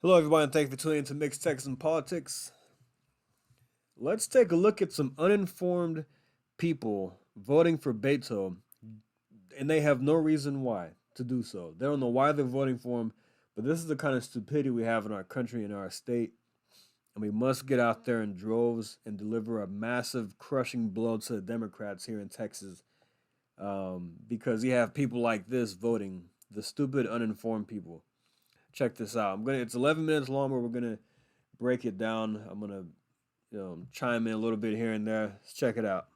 Hello, everybody, and thanks for tuning into Mixed Texas Politics. Let's take a look at some uninformed people voting for Beto, and they have no reason why to do so. They don't know why they're voting for him, but this is the kind of stupidity we have in our country and our state, and we must get out there in droves and deliver a massive, crushing blow to the Democrats here in Texas, because you have people like this voting, the stupid, uninformed people. Check this out. It's 11 minutes long, where we're gonna break it down. I'm gonna chime in a little bit here and there. Let's check it out.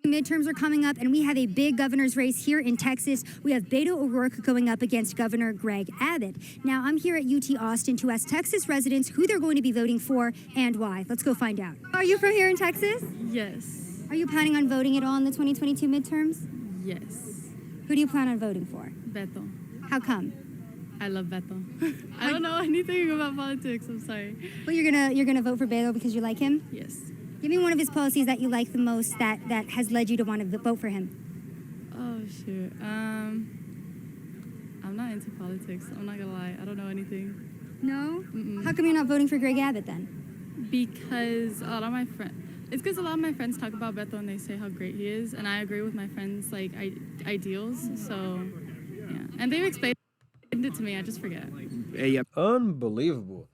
Midterms are coming up, and we have a big governor's race here in Texas. We have Beto O'Rourke going up against Governor Greg Abbott. Now, I'm here at UT Austin to ask Texas residents who they're going to be voting for and why. Let's go find out. Are you from here in Texas? Yes. Are you planning on voting at all in the 2022 midterms? Yes. Who do you plan on voting for? Beto. How come? I love Beto. I don't know anything about politics. I'm sorry. Well, you're gonna vote for Beto because you like him? Yes. Give me one of his policies that you like the most that has led you to want to vote for him. Oh shoot. I'm not into politics. I'm not gonna lie. I don't know anything. No? Mm-mm. How come you're not voting for Greg Abbott then? Because a lot of my friends. It's because a lot of my friends talk about Beto and they say how great he is, and I agree with my friends' ideals. So yeah, and they've explained it to me. I just forget. Unbelievable.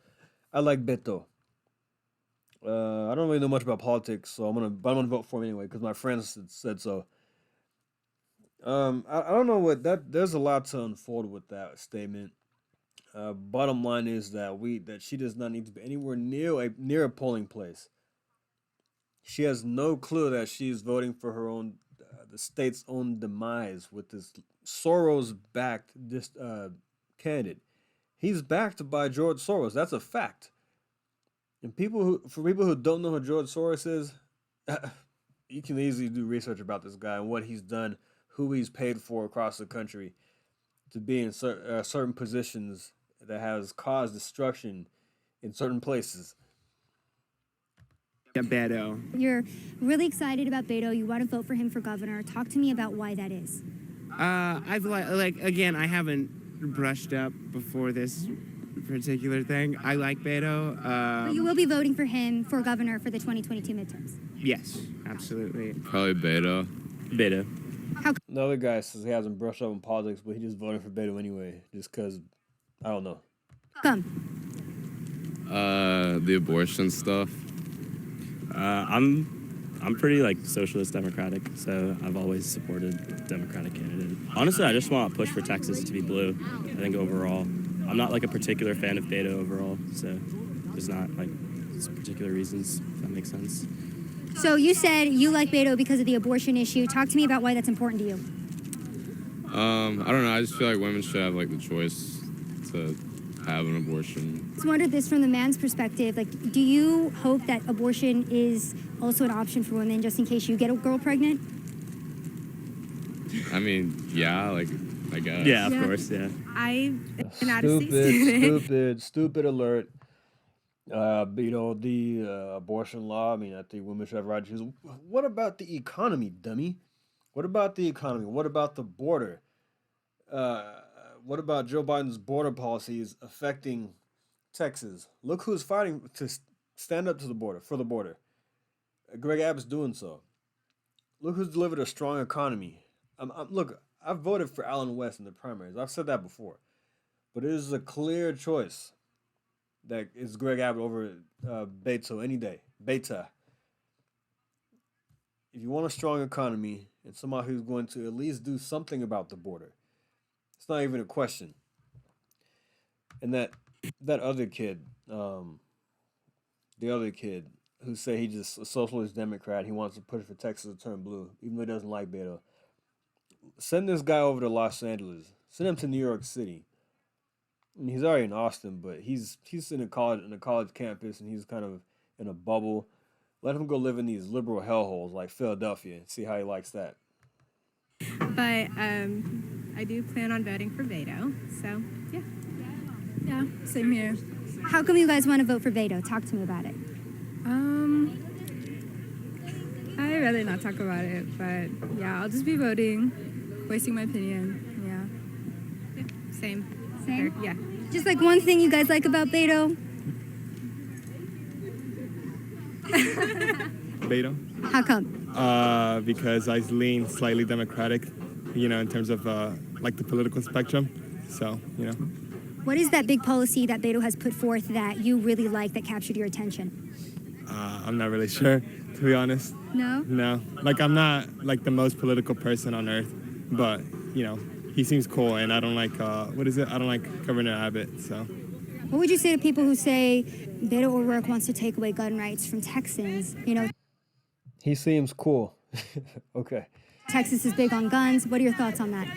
I like Beto. I don't really know much about politics, so I'm gonna vote for him anyway because my friends said so. I don't know what that. There's a lot to unfold with that statement. Bottom line is that she does not need to be anywhere near a polling place. She has no clue that she's voting for her own, the state's own demise with this Soros-backed candidate. He's backed by George Soros. That's a fact. And for people who don't know who George Soros is, you can easily do research about this guy and what he's done, who he's paid for across the country to be in certain positions that has caused destruction in certain places. Beto. You're really excited about Beto. You want to vote for him for governor. Talk to me about why that is. I've again, I haven't brushed up before this particular thing. I like Beto. But you will be voting for him for governor for the 2022 midterms. Yes, absolutely. Probably Beto. Beto. The other guy says he hasn't brushed up in politics, but he just voted for Beto anyway, just because, I don't know. Come. The abortion stuff. I'm pretty socialist democratic, so I've always supported Democratic candidate. Honestly, I just want to push for Texas to be blue. I think overall, I'm not a particular fan of Beto overall, so there's not particular reasons, if that makes sense. So you said you like Beto because of the abortion issue. Talk to me about why that's important to you. I don't know. I just feel like women should have the choice to have an abortion. I just wondered this from the man's perspective. Do you hope that abortion is also an option for women just in case you get a girl pregnant? I mean, yeah, I guess. Yeah, of course, yeah. Stupid alert. The abortion law. I mean, I think women should have right to choose. What about the economy, dummy? What about the economy? What about the border? What about Joe Biden's border policies affecting Texas? Look who's fighting to stand up to the border, for the border. Greg Abbott's doing so. Look who's delivered a strong economy. Look, I voted for Allen West in the primaries. I've said that before. But it is a clear choice that is Greg Abbott over Beto any day. Beta. If you want a strong economy and somebody who's going to at least do something about the border, it's not even a question. And that other kid, the other kid who said he just a socialist Democrat, he wants to push for Texas to turn blue, even though he doesn't like Beto. Send this guy over to Los Angeles. Send him to New York City. I mean, he's already in Austin, but he's in a college campus, and he's kind of in a bubble. Let him go live in these liberal hellholes like Philadelphia and see how he likes that. But I do plan on voting for Beto, so yeah. Yeah, same here. How come you guys want to vote for Beto? Talk to me about it. I'd rather not talk about it, but yeah, I'll just be voting, voicing my opinion. Yeah. Same. Same? Yeah. Just like one thing you guys like about Beto? Beto. How come? Because I lean slightly Democratic, in terms of like the political spectrum. So, What is that big policy that Beto has put forth that you really like that captured your attention? I'm not really sure, to be honest. No? No, like I'm not like the most political person on earth, but he seems cool, and I don't like I don't like Governor Abbott. So, What would you say to people who say Beto O'Rourke wants to take away gun rights from Texans? He seems cool. Okay. Texas is big on guns. What are your thoughts on that?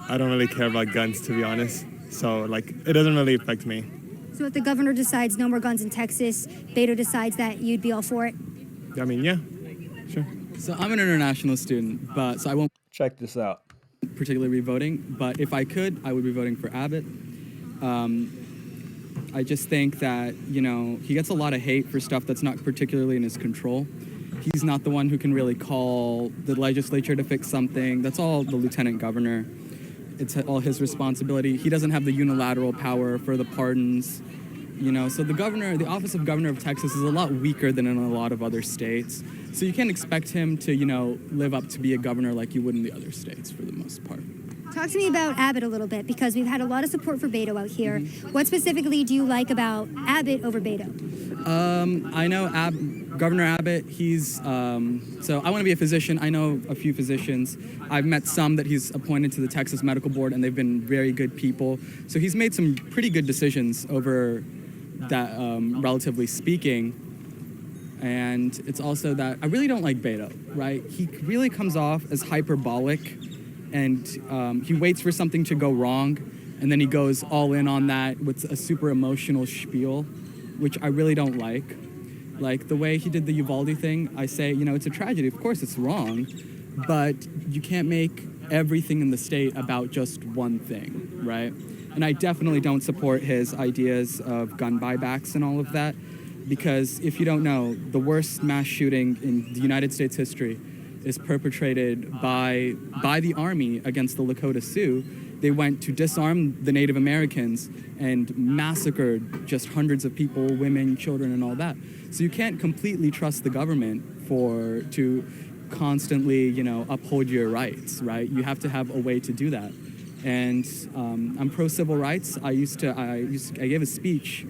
I don't really care about guns, to be honest. So like it doesn't really affect me. So if the governor decides no more guns in Texas, Beto decides that you'd be all for it? I mean, yeah, sure. So I'm an international student, so I won't Check this out. particularly be voting. But if I could, I would be voting for Abbott. I just think that, he gets a lot of hate for stuff that's not particularly in his control. He's not the one who can really call the legislature to fix something. That's all the lieutenant governor. It's all his responsibility. He doesn't have the unilateral power for the pardons. So the office of governor of Texas is a lot weaker than in a lot of other states. So you can't expect him to, live up to be a governor like you would in the other states for the most part. Talk to me about Abbott a little bit, because we've had a lot of support for Beto out here. What specifically do you like about Abbott over Beto? I know Governor Abbott, so I want to be a physician. I know a few physicians. I've met some that he's appointed to the Texas Medical Board, and they've been very good people. So he's made some pretty good decisions over that, relatively speaking. And it's also that I really don't like Beto, right? He really comes off as hyperbolic, and he waits for something to go wrong, and then he goes all in on that with a super emotional spiel, which I really don't like. Like the way he did the Uvalde thing, I say, it's a tragedy. Of course it's wrong, but you can't make everything in the state about just one thing, right? And I definitely don't support his ideas of gun buybacks and all of that, because if you don't know, the worst mass shooting in the United States history is perpetrated by the Army against the Lakota Sioux. They went to disarm the Native Americans and massacred just hundreds of people, women, children, and all that. So you can't completely trust the government to constantly, uphold your rights, right? You have to have a way to do that. And I'm pro-civil rights. I gave a speech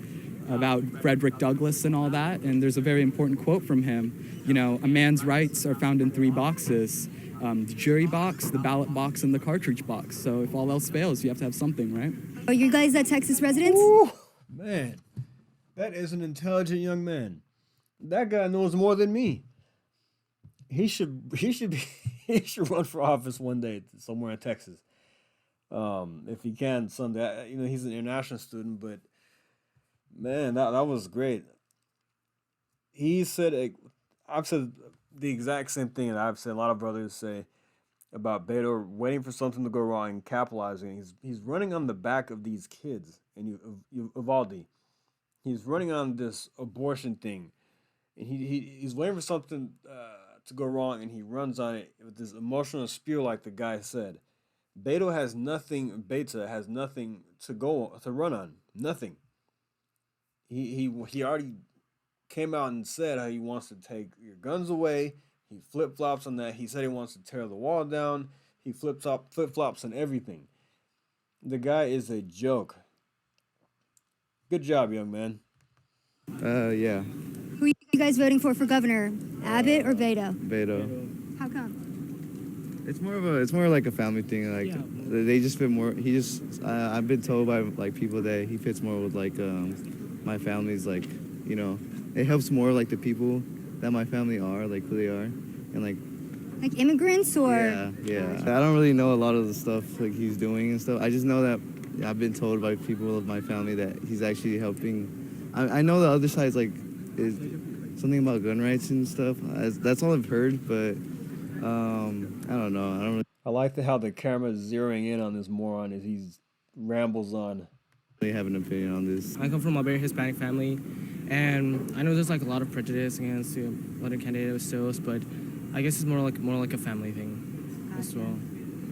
about Frederick Douglass and all that, and there's a very important quote from him. A man's rights are found in 3 boxes: the jury box, the ballot box, and the cartridge box. So if all else fails, you have to have something, right? Are you guys Texas residents? Ooh, man, that is an intelligent young man. That guy knows more than me. He should run for office one day somewhere in Texas. If he can someday. He's an international student, but man, that was great. He said, I've said the exact same thing that I've said. A lot of brothers say about Beto waiting for something to go wrong and capitalizing. He's running on the back of these kids and Uvalde. He's running on this abortion thing, and he's waiting for something to go wrong, and he runs on it with this emotional spiel, like the guy said. Beto has nothing to run on. Nothing. He already came out and said how he wants to take your guns away. He flip-flops on that. He said he wants to tear the wall down. He flip-flops on everything. The guy is a joke. Good job, young man. Yeah. Who are you guys voting for governor? Abbott or Beto? Beto. How come? It's more like a family thing. Like they just fit more. I've been told by like people that he fits more with like my family's like it helps more like the people that my family are, like who they are, and like immigrants or yeah. I don't really know a lot of the stuff like he's doing and stuff. I just know that I've been told by people of my family that he's actually helping. I know the other side is something about gun rights and stuff. That's all I've heard, but I don't know. I like how the camera's zeroing in on this moron as he rambles on. Really have an opinion on this. I come from a very Hispanic family, and I know there's like a lot of prejudice against the other candidate still, but I guess it's more like a family thing as well.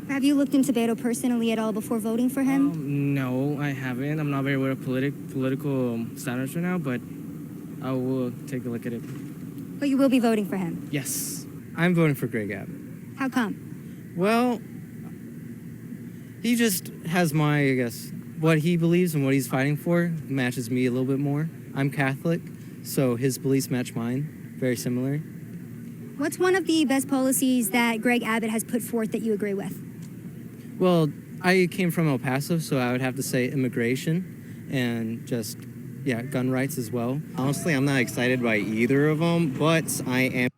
Have you looked into Beto personally at all before voting for him? No, I haven't. I'm not very aware of political status right now, but I will take a look at it. But you will be voting for him. Yes, I'm voting for Greg Abbott. How come? Well, he just has I guess, what he believes and what he's fighting for matches me a little bit more. I'm Catholic, so his beliefs match mine, very similar. What's one of the best policies that Greg Abbott has put forth that you agree with? Well, I came from El Paso, so I would have to say immigration and just, gun rights as well. Honestly, I'm not excited by either of them, but I am.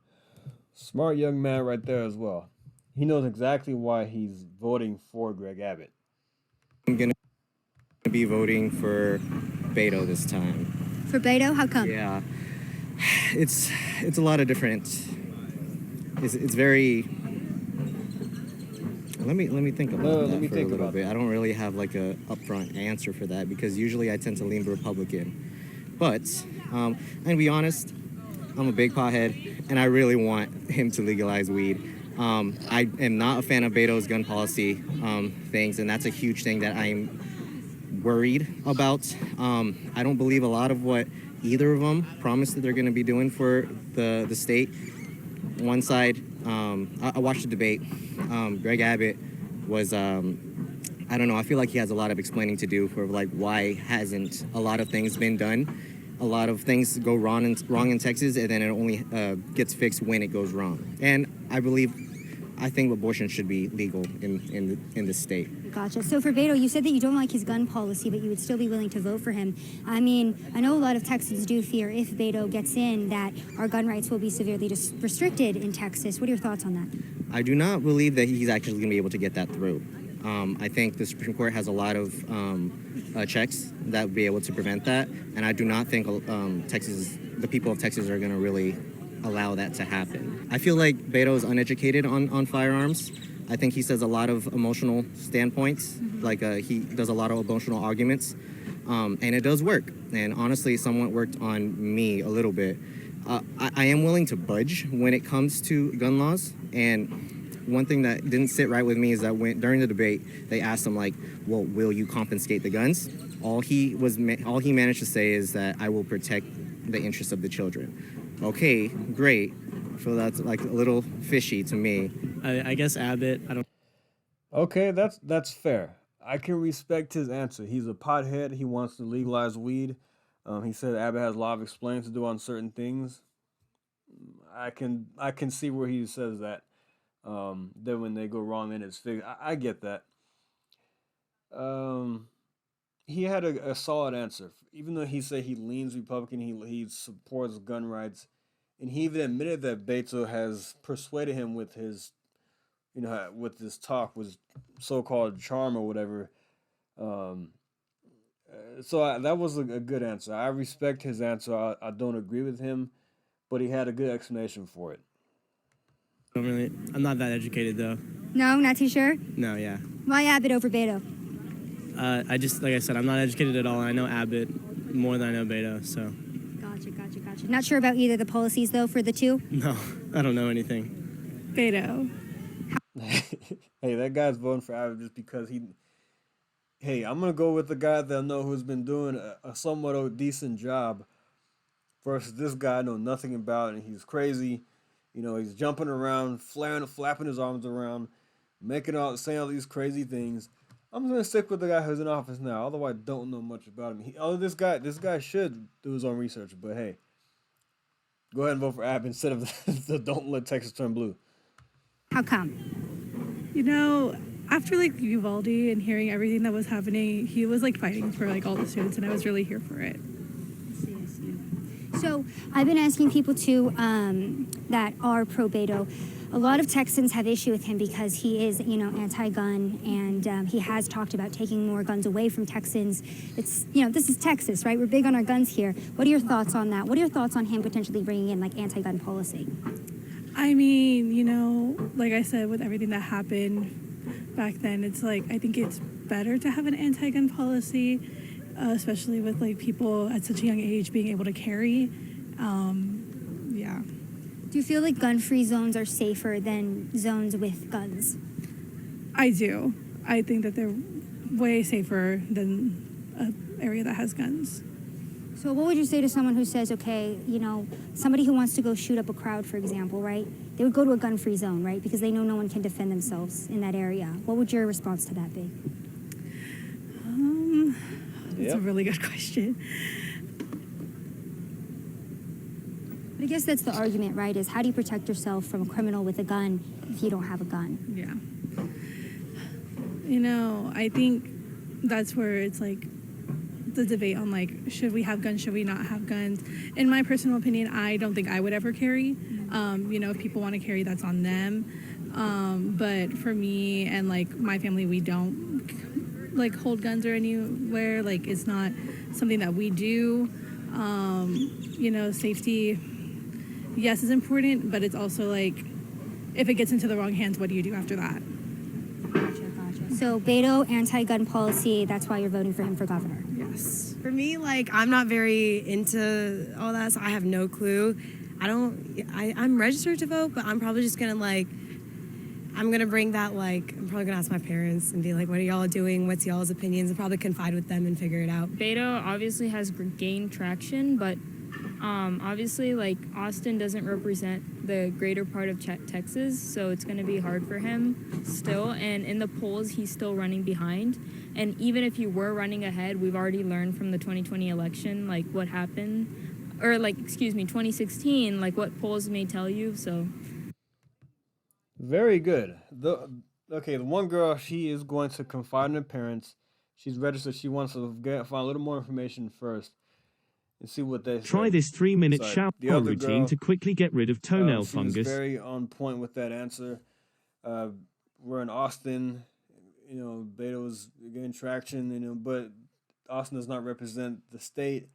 Smart young man right there as well. He knows exactly why he's voting for Greg Abbott. I'm going to be voting for Beto this time. For Beto? How come? Yeah. It's a lot of different. It's very. Let me think about that for a little bit. I don't really have like a upfront answer for that because usually I tend to lean Republican. But I'm gonna be honest, I'm a big pothead and I really want him to legalize weed. I am not a fan of Beto's gun policy things, and that's a huge thing that I'm worried about. I don't believe a lot of what either of them promised that they're going to be doing for the state. One side, I watched the debate. Greg Abbott was, I don't know, I feel like he has a lot of explaining to do for like why hasn't a lot of things been done. A lot of things go wrong in Texas, and then it only gets fixed when it goes wrong. And I think abortion should be legal in the state. Gotcha. So for Beto, you said that you don't like his gun policy, but you would still be willing to vote for him. I mean, I know a lot of Texans do fear if Beto gets in that our gun rights will be severely restricted in Texas. What are your thoughts on that? I do not believe that he's actually going to be able to get that through. I think the Supreme Court has a lot of checks that would be able to prevent that, and I do not think the people of Texas are going to really allow that to happen. I feel like Beto is uneducated on firearms. I think he says a lot of emotional standpoints, like he does a lot of emotional arguments, and it does work. And honestly, somewhat worked on me a little bit. I am willing to budge when it comes to gun laws, and one thing that didn't sit right with me is that during the debate, they asked him like, well, will you confiscate the guns? All he managed to say is that I will protect the interests of the children. Okay, great. So that's like a little fishy to me. I guess Abbott, I don't. Okay, that's fair. I can respect his answer. He's a pothead. He wants to legalize weed. He said Abbott has a lot of explaining to do on certain things. I can see where he says that. Then when they go wrong, then it's fixed. I get that. He had a solid answer. Even though he said he leans Republican, he supports gun rights, and he even admitted that Beto has persuaded him with his, with this talk, with so-called charm or whatever. That was a good answer. I respect his answer. I don't agree with him, but he had a good explanation for it. I'm not that educated though. No, not too sure? No, yeah. Why Abbott over Beto? Like I said, I'm not educated at all. I know Abbott more than I know Beto, so. Gotcha. Not sure about either the policies, though, for the two? No, I don't know anything. Beto. Hey, that guy's voting for Abbott just because Hey, I'm going to go with the guy that I know who's been doing a somewhat decent job versus this guy I know nothing about, and he's crazy. He's jumping around, flapping his arms around, saying all these crazy things. I'm going to stick with the guy who's in office now, although I don't know much about him. This guy should do his own research, but hey, go ahead and vote for Abbott instead of the Don't Let Texas Turn Blue. How come? After Uvalde and hearing everything that was happening, he was fighting for all the students, and I was really here for it. So I've been asking people too that are pro Beto. A lot of Texans have issue with him because he is, anti-gun, and he has talked about taking more guns away from Texans. It's, this is Texas, right? We're big on our guns here. What are your thoughts on that? What are your thoughts on him potentially bringing in anti-gun policy? I mean, like I said, with everything that happened back then, it's I think it's better to have an anti-gun policy, especially with people at such a young age being able to carry. Yeah. Do you feel like gun-free zones are safer than zones with guns? I do. I think that they're way safer than an area that has guns. So what would you say to someone who says, okay, you know, somebody who wants to go shoot up a crowd, for example, right? They would go to a gun-free zone, right? Because they know no one can defend themselves in that area. What would your response to that be? That's a really good question. But I guess that's the argument, right? Is how do you protect yourself from a criminal with a gun if you don't have a gun? Yeah. You know, I think that's where it's like the debate on like, should we have guns, should we not have guns? In my personal opinion, I don't think I would ever carry. You know, if people want to carry, that's on them. But for me and like my family, we don't like hold guns or anywhere. Like it's not something that we do. You know, safety, yes, is important, but it's also like, if it gets into the wrong hands, what do you do after that? Gotcha. So Beto, anti-gun policy, that's why you're voting for him for governor. Yes. For me, like, I'm not very into all that, so I have no clue. I'm registered to vote, but I'm probably just gonna like, I'm gonna bring that, like, I'm probably gonna ask my parents and be like, what are y'all doing? What's y'all's opinions? And probably confide with them and figure it out. Beto obviously has gained traction, but obviously, like, Austin doesn't represent the greater part of Texas, so it's going to be hard for him still. And in the polls, he's still running behind. And even if you were running ahead, we've already learned from the 2020 election, like, what happened. Or, like, 2016, like, what polls may tell you, so. Very good. The one girl, she is going to confide in her parents. She's registered. She wants to find a little more information first and see what they say. Try this 3-minute shower routine girl, to quickly get rid of toenail she fungus. was very on point with that answer. We're in Austin. You know, Beto's getting traction. You know, but Austin does not represent the state.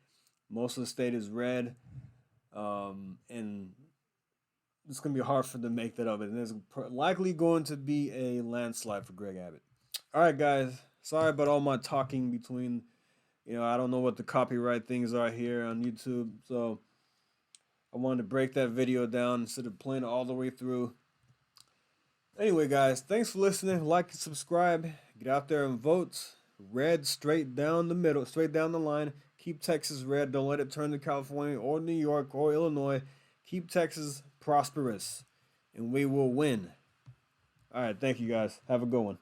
Most of the state is red, and it's going to be hard for them to make that up. And there's likely going to be a landslide for Greg Abbott. All right, guys. Sorry about all my talking between. You know, I don't know what the copyright things are here on YouTube, so I wanted to break that video down instead of playing it all the way through. Anyway, guys, thanks for listening. Like and subscribe. Get out there and vote. Red straight down the middle, straight down the line. Keep Texas red. Don't let it turn to California or New York or Illinois. Keep Texas prosperous, and we will win. All right, thank you, guys. Have a good one.